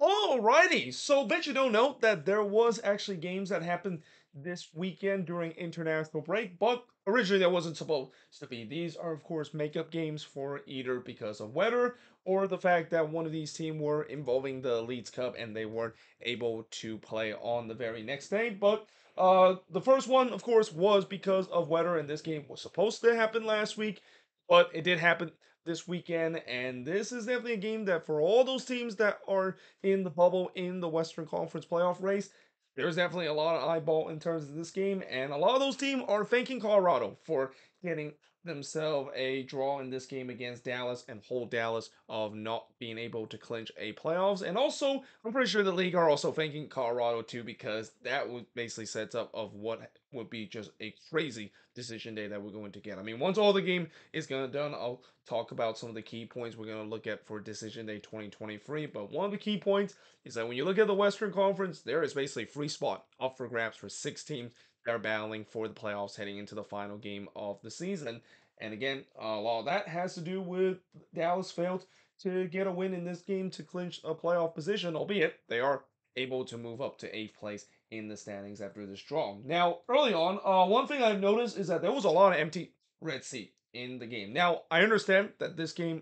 Alrighty, so bet you don't know that there was actually games that happened this weekend during international break, but originally there wasn't supposed to be. These are of course makeup games for either because of weather or the fact that one of these teams were involving the Leeds Cup and they weren't able to play on the very next day. But the first one, of course, was because of weather, and this game was supposed to happen last week, but it did happen this weekend, and this is definitely a game that for all those teams that are in the bubble in the Western Conference playoff race, there's definitely a lot of eyeball in terms of this game, and a lot of those teams are thanking Colorado for getting themselves a draw in this game against Dallas and hold Dallas of not being able to clinch a playoffs. And also, I'm pretty sure the league are also thanking Colorado too, because that would basically sets up of what would be just a crazy decision day that we're going to get. I mean, once all the game is gonna done, I'll talk about some of the key points we're going to look at for Decision Day 2023. But one of the key points is that when you look at the Western Conference, there is basically a free spot up for grabs for 6 teams that are battling for the playoffs heading into the final game of the season. And again, a lot of that has to do with Dallas failed to get a win in this game to clinch a playoff position, albeit they are able to move up to eighth place in the standings after this draw. Now, early on, one thing I've noticed is that there was a lot of empty red seat in the game. Now, I understand that this game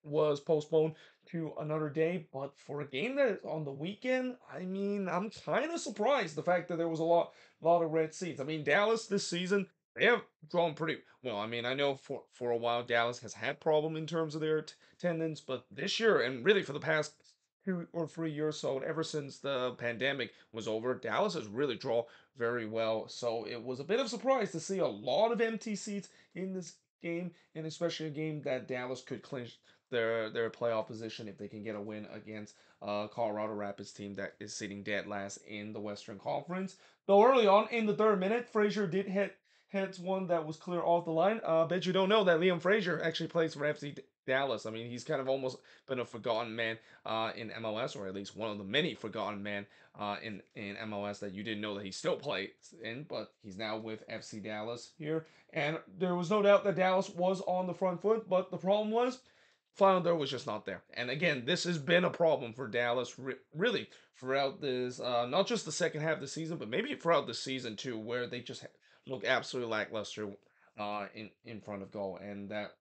was postponed to another day, but for a game that is on the weekend, I mean, I'm kind of surprised the fact that there was a lot of red seats. I mean, Dallas this season, they have drawn pretty well. I mean, I know for a while Dallas has had problem in terms of their attendance, but this year and really for the past 2 or 3 years, so ever since the pandemic was over, Dallas has really drawn very well. So it was a bit of a surprise to see a lot of empty seats in this game, and especially a game that Dallas could clinch their playoff position if they can get a win against Colorado Rapids team that is sitting dead last in the Western Conference. Though early on in the third minute, Frazier did hit one that was clear off the line. Bet you don't know that Liam Frazier actually plays for FC Dallas. I mean, he's kind of almost been a forgotten man in MLS, or at least one of the many forgotten men in MLS that you didn't know that he still plays in. But he's now with FC Dallas here, and there was no doubt that Dallas was on the front foot. But the problem was final third was just not there. And again, this has been a problem for Dallas really throughout this, not just the second half of the season, but maybe throughout the season too, where they just look absolutely lackluster in front of goal, and that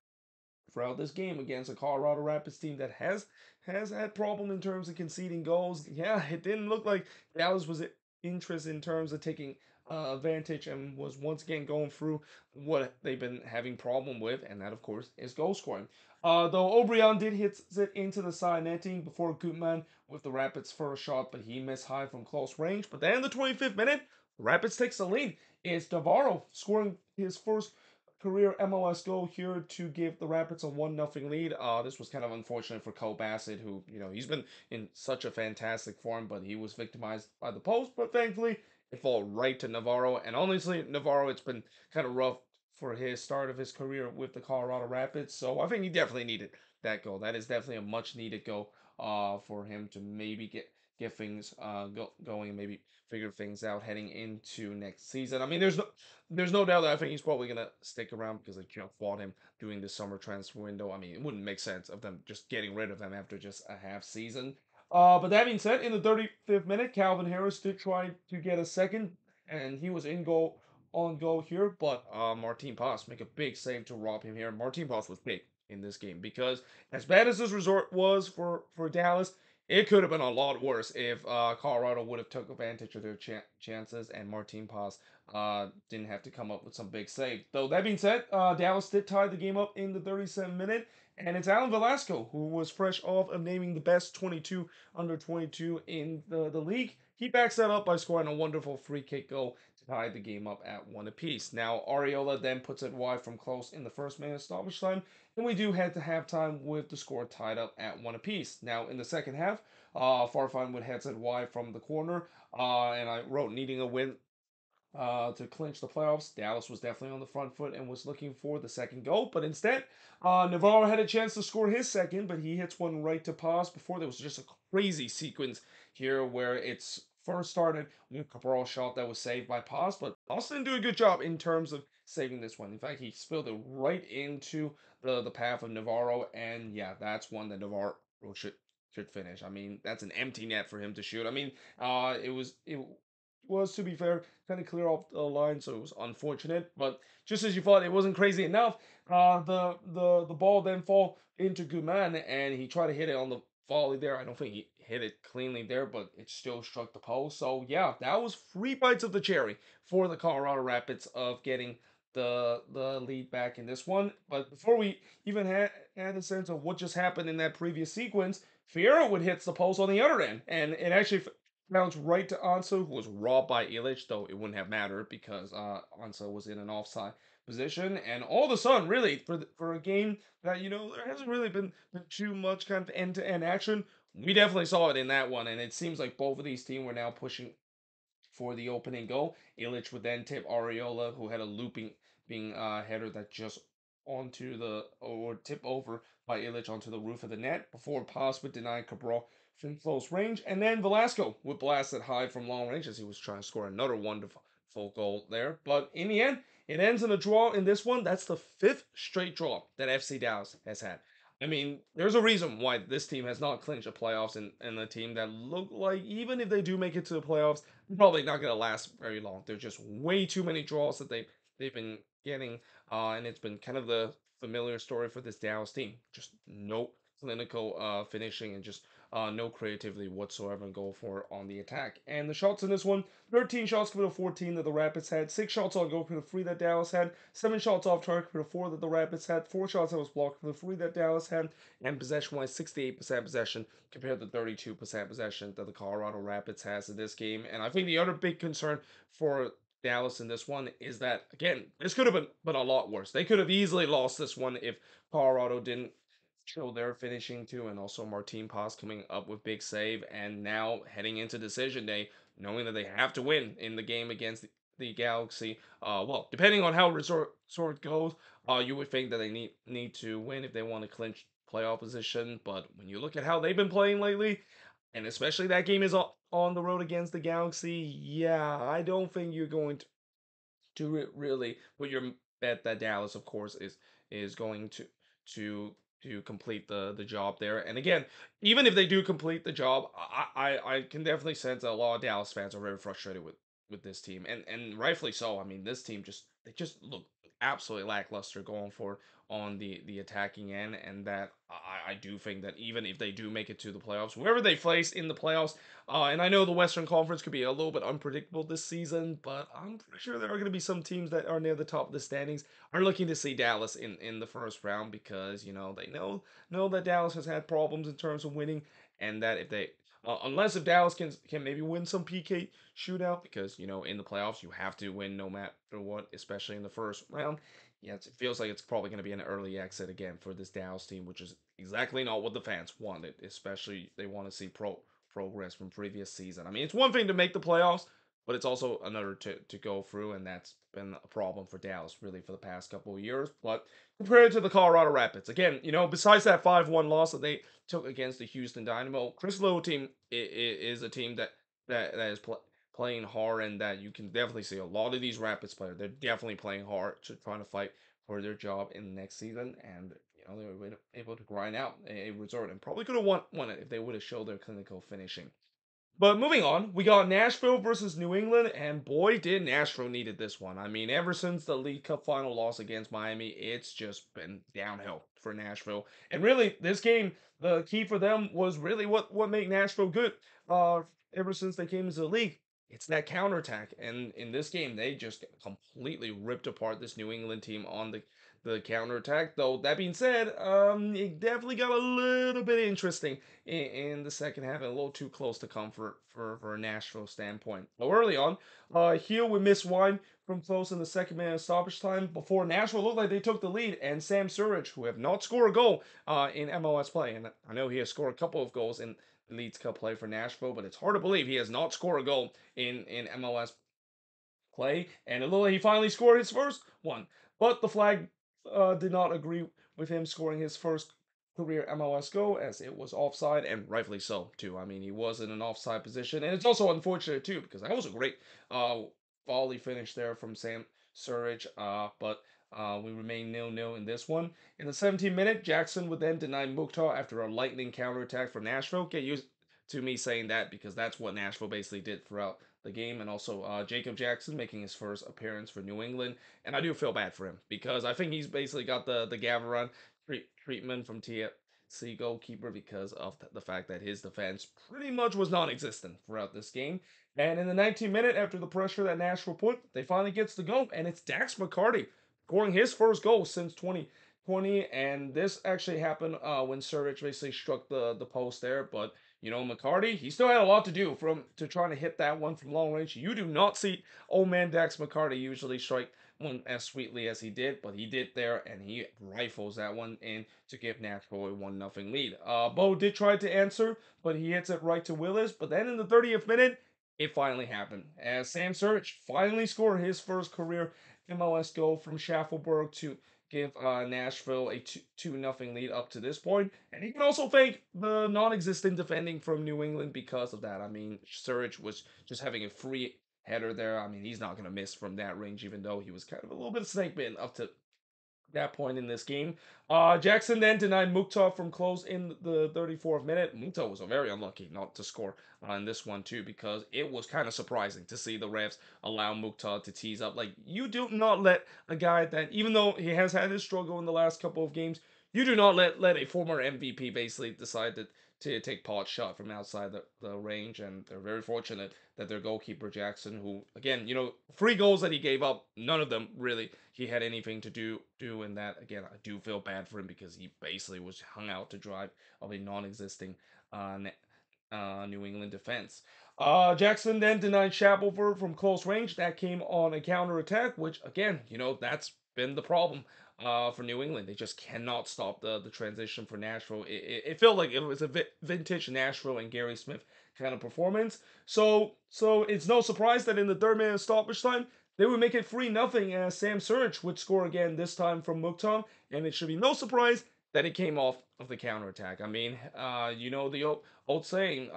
throughout this game against a Colorado Rapids team that has had problem in terms of conceding goals. Yeah, it didn't look like Dallas was interested in terms of taking advantage and was once again going through what they've been having problem with, and that of course is goal scoring. Though O'Brien did hit it into the side netting before Gutman with the Rapids' first shot, but he missed high from close range. But then in the 25th minute, Rapids takes the lead. It's Navarro scoring his first career MLS goal here to give the Rapids a 1-0 lead. This was kind of unfortunate for Cole Bassett, who, he's been in such a fantastic form, but he was victimized by the post. But thankfully, it fell right to Navarro. And honestly, Navarro, it's been kind of rough for his start of his career with the Colorado Rapids. So I think he definitely needed that goal. That is definitely a much needed goal for him to maybe get things going and maybe figure things out heading into next season. I mean, there's no doubt that I think he's probably gonna stick around because they fought him during the summer transfer window. I mean, it wouldn't make sense of them just getting rid of him after just a half season. But that being said, in the 35th minute, Calvin Harris did try to get a second, and he was in goal on goal here. But Martin Paz make a big save to rob him here. Martin Paz was big in this game because as bad as this resort was for Dallas, it could have been a lot worse if Colorado would have took advantage of their chances and Martin Paz didn't have to come up with some big save. Though that being said, Dallas did tie the game up in the 37th minute, and it's Alan Velasco who was fresh off of naming the best 22 under 22 in the league. He backs that up by scoring a wonderful free kick goal to tie the game up at one apiece. Now Ariola then puts it wide from close in the first minute of stoppage time, and we do head to halftime with the score tied up at one apiece. Now in the second half, Farfan would heads it wide from the corner, and I wrote needing a win to clinch the playoffs. Dallas was definitely on the front foot and was looking for the second goal, but instead, Navarro had a chance to score his second, but he hits one right to Paz before there was just a crazy sequence here where it's first started with a Cabral shot that was saved by Paz, but Paz didn't do a good job in terms of saving this one. In fact, he spilled it right into the path of Navarro, and yeah, that's one that Navarro should should finish. I mean, that's an empty net for him to shoot. I mean, it was to be fair, kind of clear off the line, so it was unfortunate. But just as you thought, it wasn't crazy enough. The ball then fall into Guman, and he tried to hit it on the volley there. I don't think he hit it cleanly there, but it still struck the post. So yeah, that was 3 bites of the cherry for the Colorado Rapids of getting the lead back in this one. But before we even had a sense of what just happened in that previous sequence, Fiera would hit the post on the other end, and it actually bounced right to Ansu, who was robbed by Illich, though it wouldn't have mattered because Ansu was in an offside position. And all of a sudden, really, for a game that there hasn't really been too much kind of end to end action, we definitely saw it in that one. And it seems like both of these teams were now pushing for the opening goal. Illich would then tip Ariola, who had a looping being header that just onto the or tip over by Illich onto the roof of the net before pass would deny Cabral from close range, and then Velasco would blast it high from long range as he was trying to score another wonderful goal there. But in the end, it ends in a draw in this one. That's the fifth straight draw that FC Dallas has had. I mean, there's a reason why this team has not clinched the playoffs, and a team that look like even if they do make it to the playoffs, they're probably not going to last very long. There's just way too many draws that they've been getting, and it's been kind of the familiar story for this Dallas team. Just no clinical finishing and just no creativity whatsoever and go for it on the attack. And the shots in this one, 13 shots for the 14 that the Rapids had, 6 shots on goal for the 3 that Dallas had, 7 shots off target for the 4 that the Rapids had, 4 shots that was blocked for the 3 that Dallas had, and possession-wise, 68% possession compared to 32% possession that the Colorado Rapids has in this game. And I think the other big concern for Dallas in this one is that, again, this could have been a lot worse. They could have easily lost this one if Colorado didn't show their finishing too, and also Martin Paz coming up with big save, and now heading into decision day, knowing that they have to win in the game against the Galaxy. Well, depending on how resort goes, you would think that they need to win if they want to clinch playoff position. But when you look at how they've been playing lately, and especially that game is on the road against the Galaxy, yeah, I don't think you're going to really put your bet that Dallas, of course, is going to to complete the job there. And again, even if they do complete the job, I can definitely sense that a lot of Dallas fans are very frustrated with this team, and rightfully so. I mean, this team they just look absolutely lackluster going for on the attacking end, and that I do think that even if they do make it to the playoffs, whoever they face in the playoffs, and I know the Western Conference could be a little bit unpredictable this season, but I'm pretty sure there are going to be some teams that are near the top of the standings are looking to see Dallas in the first round because they know that Dallas has had problems in terms of winning, and that if they unless if Dallas can maybe win some PK shootout because in the playoffs you have to win no matter what, especially in the first round. Yeah, it feels like it's probably going to be an early exit again for this Dallas team, which is exactly not what the fans wanted. Especially they want to see progress from previous season. I mean, it's one thing to make the playoffs, but it's also another to go through, and that's been a problem for Dallas really for the past couple of years. But compared to the Colorado Rapids, again, besides that 5-1 loss that they took against the Houston Dynamo, Chris Lowe team is a team that is playing hard, and that you can definitely see a lot of these Rapids players. They're definitely playing hard to trying to fight for their job in the next season, and they were able to grind out a result and probably could have won it if they would have showed their clinical finishing. But moving on, we got Nashville versus New England, and boy, did Nashville needed this one. I mean, ever since the League Cup final loss against Miami, it's just been downhill for Nashville. And really, this game, the key for them was really what made Nashville good. Uh, Ever since they came into the league, it's that counterattack. And in this game, they just completely ripped apart this New England team on the counterattack. Though that being said, it definitely got a little bit interesting in the second half, and a little too close to comfort for a Nashville standpoint. So early on, Heel would miss wine from close in the second minute of stoppage time before Nashville looked like they took the lead, and Sam Surridge, who have not scored a goal in MLS play, and I know he has scored a couple of goals in the Leeds Cup play for Nashville, but it's hard to believe he has not scored a goal in MLS play, and a little he finally scored his first one. But the flag did not agree with him scoring his first career MLS goal as it was offside, and rightfully so too. I mean, he was in an offside position, and it's also unfortunate too because that was a great volley finish there from Sam Surridge. But We remain nil-nil in this one. In the 17th minute, Jackson would then deny Mukhtar after a lightning counterattack from Nashville. Get used to me saying that because that's what Nashville basically did throughout the game. And also Jacob Jackson making his first appearance for New England. And I do feel bad for him because I think he's basically got the Gaviron treatment from TFC goalkeeper because of the fact that his defense pretty much was non-existent throughout this game. And in the 19th minute, after the pressure that Nashville put, they finally gets the goal, and it's Dax McCarty scoring his first goal since 2020. And this actually happened when Suric basically struck the post there. But McCarty, he still had a lot to do from to trying to hit that one from long range. You do not see old man Dax McCarty usually strike one as sweetly as he did, but he did there, and he rifles that one in to give Nashville a 1-0 lead. Bo did try to answer, but he hits it right to Willis. But then in the 30th minute, it finally happened as Sam Suric finally scored his first career MLS goal from Schaffelberg to give Nashville a 2-0 lead up to this point. And he can also thank the non existent defending from New England because of that. I mean, Suric was just having a free header there. I mean, he's not going to miss from that range, even though he was kind of a little bit of snake bitten up to that point in this game. Jackson then denied Mukhtar from close in the 34th minute. Mukhtar was very unlucky not to score on this one too because it was kind of surprising to see the refs allow Mukhtar to tease up. Like you do not let a guy that even though he has had his struggle in the last couple of games, you do not let a former MVP basically decide to take pot shot from outside the range, and they're very fortunate that their goalkeeper Jackson, who again, 3 goals that he gave up, none of them really he had anything to do in that. Again, I do feel bad for him because he basically was hung out to dry of a non-existing uh, New England defense. Jackson then denied Shackelford from close range. That came on a counter attack, which again, that's been the problem for New England. They just cannot stop the transition for Nashville. It felt like it was a vintage Nashville and Gary Smith kind of performance. So it's no surprise that in the third minute of stoppage time, they would make it 3-0 as Sam Suric would score again, this time from Mukhtar. And it should be no surprise that it came off of the counterattack. I mean, the old saying,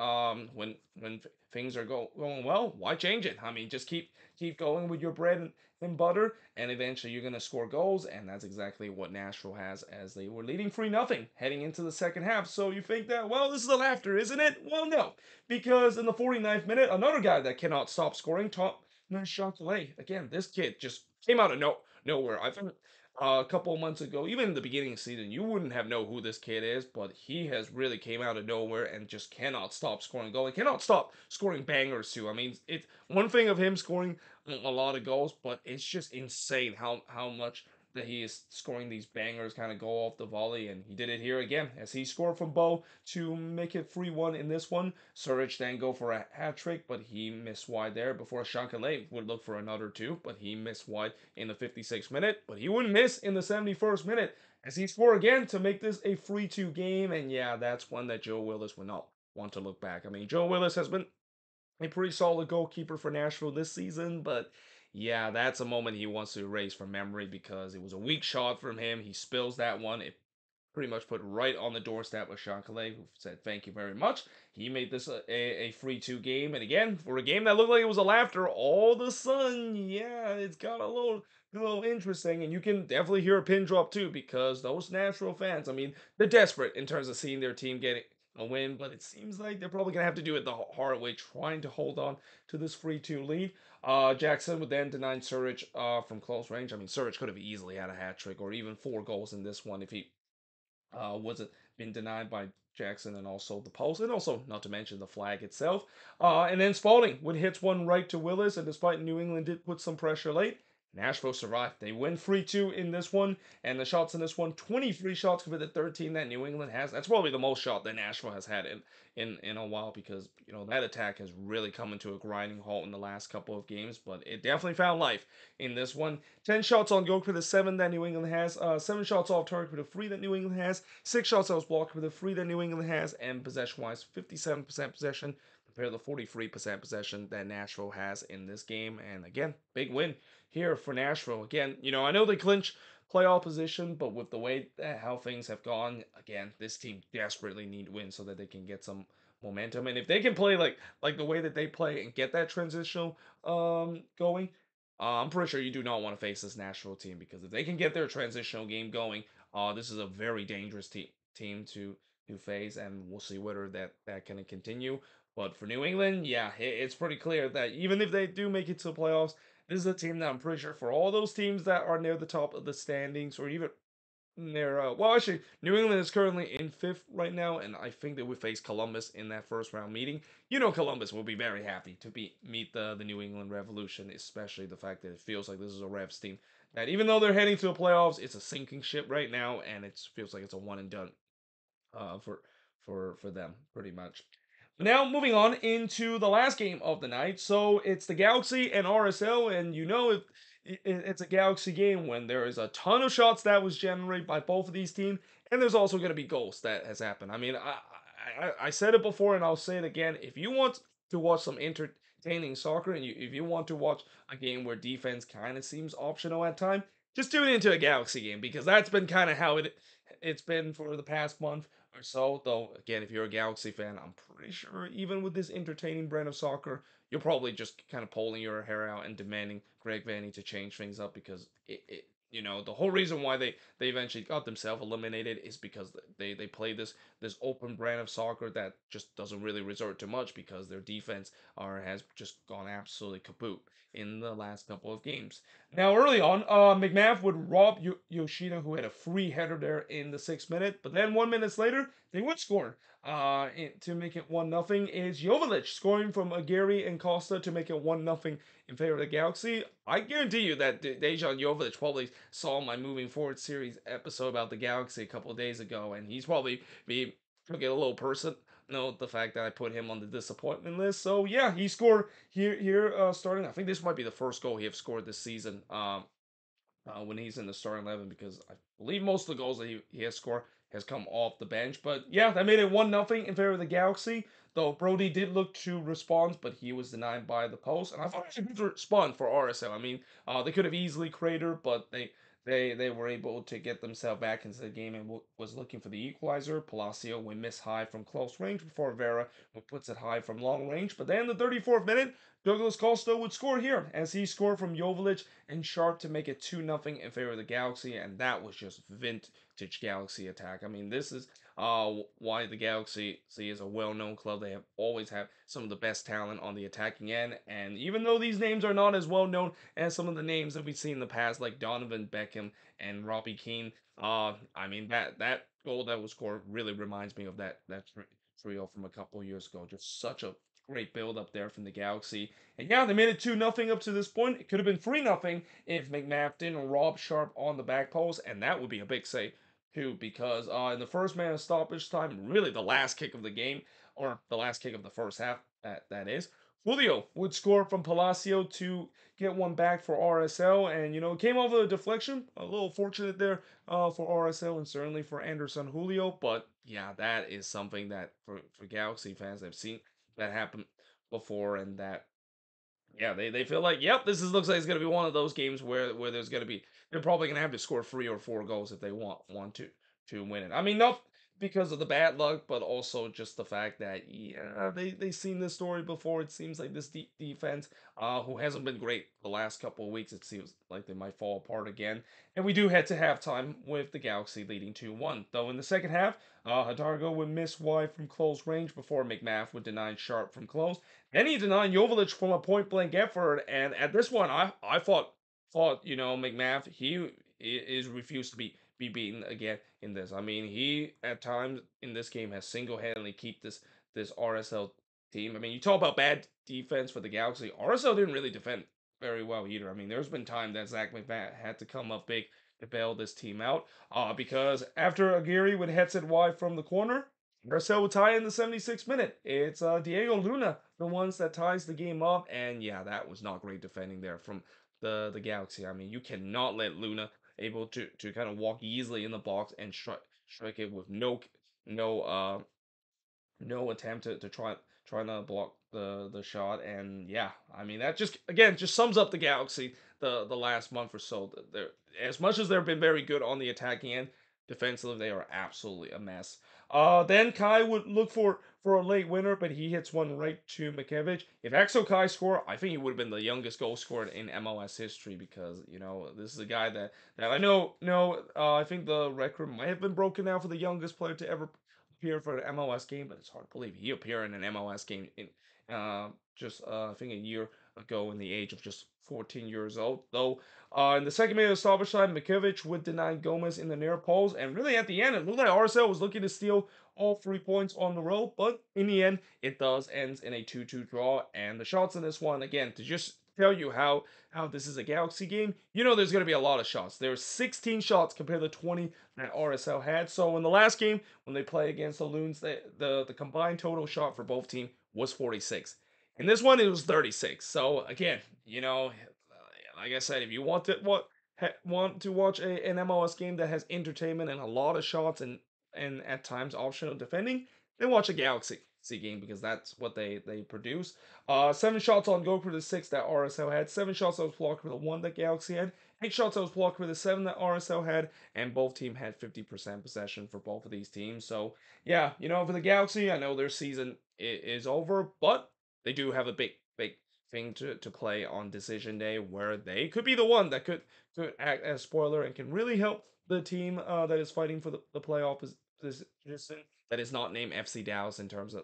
when things are going well, why change it? I mean, just keep going with your bread and butter, and eventually you're gonna score goals, and that's exactly what Nashville has as they were leading 3-0 heading into the second half. So you think that, well, this is the laughter, isn't it? Well, no, because in the 49th minute, another guy that cannot stop scoring, Chantelet. Again, this kid just came out of nowhere. I think a couple of months ago, even in the beginning of the season, you wouldn't have know who this kid is, but he has really came out of nowhere and just cannot stop scoring goals. He cannot stop scoring bangers too. I mean, it's one thing of him scoring a lot of goals, but it's just insane how much that he is scoring these bangers kind of go off the volley, and he did it here again as he scored from Bo to make it 3-1 in this one. Surridge then go for a hat trick, but he missed wide there before Shankale would look for another two, but he missed wide in the 56th minute, but he wouldn't miss in the 71st minute as he scored again to make this a 3-2 game. And yeah, that's one that Joe Willis would not want to look back. I mean, Joe Willis has been a pretty solid goalkeeper for Nashville this season, but yeah, that's a moment he wants to erase from memory because it was a weak shot from him. He spills that one. It pretty much put right on the doorstep of Sean Calais, who said thank you very much. He made this a 3-2 game, and again, for a game that looked like it was a laughter, all of a sudden, yeah, it's got a little interesting, and you can definitely hear a pin drop too, because those Nashville fans, I mean, they're desperate in terms of seeing their team get a win, but it seems like they're probably going to have to do it the hard way, trying to hold on to this 3-2 lead. Jackson would then deny Surridge from close range. I mean, Surridge could have easily had a hat trick or even 4 goals in this one if he wasn't been denied by Jackson and also the post, and also not to mention the flag itself. And then Spalding would hit one right to Willis, and despite New England did put some pressure late, Nashville survived. They win 3-2 in this one, and the shots in this one, 23 shots compared to 13 that New England has. That's probably the most shot that Nashville has had in a while because that attack has really come into a grinding halt in the last couple of games, but it definitely found life in this one. 10 shots on goal for the 7 that New England has, 7 shots off target for the 3 that New England has, 6 shots that was blocked for the 3 that New England has, and possession-wise, 57% possession compared to the 43% possession that Nashville has in this game. And again, big win here for Nashville. Again, I know they clinch playoff position, but with the way that how things have gone, again, this team desperately need to win so that they can get some momentum. And if they can play like the way that they play and get that transitional going, I'm pretty sure you do not want to face this Nashville team because if they can get their transitional game going, this is a very dangerous team to face, and we'll see whether that can continue. But for New England, yeah, it's pretty clear that even if they do make it to the playoffs, this is a team that I'm pretty sure for all those teams that are near the top of the standings or even they're well, actually, New England is currently in fifth right now, and I think they would face Columbus in that first round meeting. You know, Columbus will be very happy to meet the New England Revolution, especially the fact that it feels like this is a Revs team that even though they're heading to the playoffs, it's a sinking ship right now, and it feels like it's a one and done for for them pretty much. Now moving on into the last game of the night. So it's the Galaxy and RSL, and you know it's a Galaxy game when there is a ton of shots that was generated by both of these teams, and there's also going to be goals that has happened. I mean, I said it before and I'll say it again. If you want to watch some entertaining soccer and if you want to watch a game where defense kind of seems optional at time, just tune into a Galaxy game because that's been kind of how it's been for the past month or so. Though, again, if you're a Galaxy fan, I'm pretty sure even with this entertaining brand of soccer, you're probably just kind of pulling your hair out and demanding Greg Vanny to change things up because the whole reason why they eventually got themselves eliminated is because they play this open brand of soccer that just doesn't really resort to much because their defense has just gone absolutely kaput in the last couple of games. Now, early on, McMath would rob Yoshida, who had a free header there in the 6th minute. But then 1 minute later, they would score to make it 1-0. Is Jovic scoring from Aguirre and Costa to make it 1-0 in favor of the Galaxy? I guarantee you that Dejan Jovic probably saw my Moving Forward series episode about the Galaxy a couple of days ago, and he's probably took it a little person. No, the fact that I put him on the disappointment list. So yeah, he scored here starting. I think this might be the first goal he have scored this season. When he's in the starting 11 because I believe most of the goals that he has scored has come off the bench. But yeah, that made it 1-0 in favor of the Galaxy. Though Brody did look to respond, but he was denied by the post. And I thought it was a good response for RSL. I mean, they could have easily cratered, but they were able to get themselves back into the game and was looking for the equalizer. Palacio would miss high from close range before Vera puts it high from long range. But then in the 34th minute, Douglas Costa would score here as he scored from Jovic and Sharp to make it 2-0 in favor of the Galaxy, and that was just vintage Galaxy attack. I mean, this is why the Galaxy is a well-known club. They have always had some of the best talent on the attacking end, and even though these names are not as well known as some of the names that we've seen in the past, like Donovan Beckham and Robbie Keane, I mean that goal that was scored really reminds me of that trio from a couple years ago. Just such a great build up there from the Galaxy. And yeah, they made it 2-0 up to this point. It could have been 3-0 if McMath didn't rob Sharp on the back post, and that would be a big save too, because in the first man of stoppage time, really the last kick of the game, or the last kick of the first half, that is, Julio would score from Palacio to get one back for RSL, and it came over the deflection. A little fortunate there for RSL and certainly for Anderson Julio, but yeah, that is something that for Galaxy fans have seen that happen before, and that yeah, they feel like, yep, looks like it's gonna be one of those games where there's gonna be they're probably gonna have to score 3 or 4 goals if they want to win it. I mean, not because of the bad luck, but also just the fact that yeah, they seen this story before. It seems like this defense, who hasn't been great the last couple of weeks, it seems like they might fall apart again. And we do head to halftime with the Galaxy leading 2-1. Though in the second half, Hadargo would miss wide from close range before McMath would deny Sharp from close. Then he denied Jovic from a point blank effort, and at this one, I thought McMath is refused to be beaten again in this. I mean, he at times in this game has single handedly keep this RSL team. I mean, you talk about bad defense for the Galaxy. RSL didn't really defend very well either. I mean, there's been time that Zach McMath had to come up big to bail this team out. Because after Aguirre would heads it wide from the corner, Marcel would tie in the 76th minute. It's Diego Luna, the ones that ties the game up, and yeah, that was not great defending there from the Galaxy. I mean, you cannot let Luna able to kind of walk easily in the box and strike it with no no attempt to trying to block the shot. And yeah, I mean that just again just sums up the Galaxy the last month or so. They're as much as they've been very good on the attacking end, defensively they are absolutely a mess. Then Kai would look for a late winner, but he hits one right to Mikevich. If Axel Kai scored, I think he would have been the youngest goal scored in MLS history because this is a guy that I know. No, I think the record might have been broken now for the youngest player to ever appear for an MLS game, but it's hard to believe he appeared in an MLS game in just I think a year ago in the age of just 14 years old. Though in the second minute of stoppage time, Mikevich would deny Gomez in the near post, and really at the end, it looked like RSL was looking to steal all 3 points on the road, but in the end, it does ends in a 2-2 draw. And the shots in this one, again, to just tell you how this is a Galaxy game, there's going to be a lot of shots. There's 16 shots compared to 20 that RSL had. So in the last game, when they play against the Loons, the combined total shot for both teams was 46. In this one, it was 36. So again, like I said, if you want to watch an MLS game that has entertainment and a lot of shots and at times optional defending, then watch a Galaxy game because that's what they produce. 7 shots on goal for the 6 that RSL had. 7 shots that was blocked for the 1 that Galaxy had. 8 shots that was blocked for the 7 that RSL had, and both teams had 50% possession for both of these teams. So yeah, for the Galaxy, I know their season is over, but they do have a big thing to play on decision day where they could be the one that could act as spoiler and can really help the team that is fighting for the playoff position that is not named FC Dallas in terms of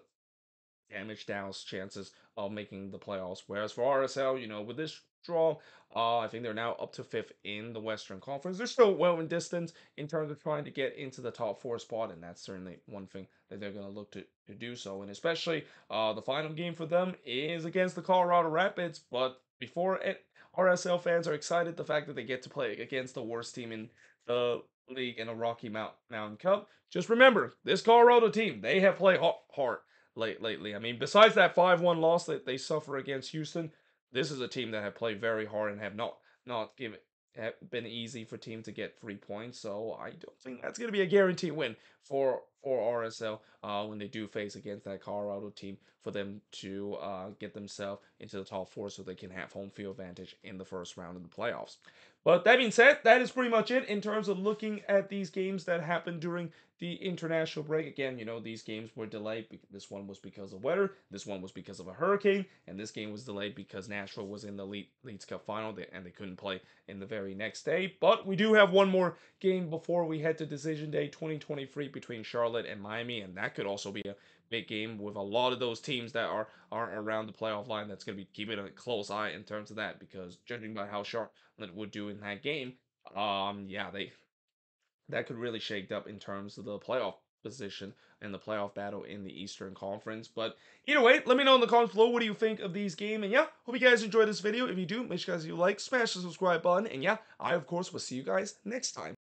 damage Dallas' chances of making the playoffs. Whereas for RSL, with this draw, I think they're now up to fifth in the Western Conference. They're still well in distance in terms of trying to get into the top four spot, and that's certainly one thing that they're going to look to do so. And especially the final game for them is against the Colorado Rapids. But before it, RSL fans are excited the fact that they get to play against the worst team in the league in a Rocky Mountain Cup. Just remember, this Colorado team, they have played hard lately. I mean, besides that 5-1 loss that they suffer against Houston, this is a team that have played very hard and have not given have been easy for team to get 3 points. So I don't think that's going to be a guaranteed win for RSL when they do face against that Colorado team for them to get themselves into the top four so they can have home field advantage in the first round of the playoffs. But that being said, that is pretty much it in terms of looking at these games that happened during the international break. Again, these games were delayed. This one was because of weather. This one was because of a hurricane. And this game was delayed because Nashville was in the Leeds Cup final and they couldn't play in the very next day. But we do have one more game before we head to Decision Day 2023 between Charlotte and Miami. And that could also be a big game with a lot of those teams that are around the playoff line. That's going to be keeping a close eye in terms of that because judging by how Charlotte would do in that game, yeah, that could really shake up in terms of the playoff position and the playoff battle in the Eastern Conference. But either way, let me know in the comments below what do you think of these games. And yeah, hope you guys enjoyed this video. If you do, make sure you guys like, smash the subscribe button. And yeah, I of course will see you guys next time.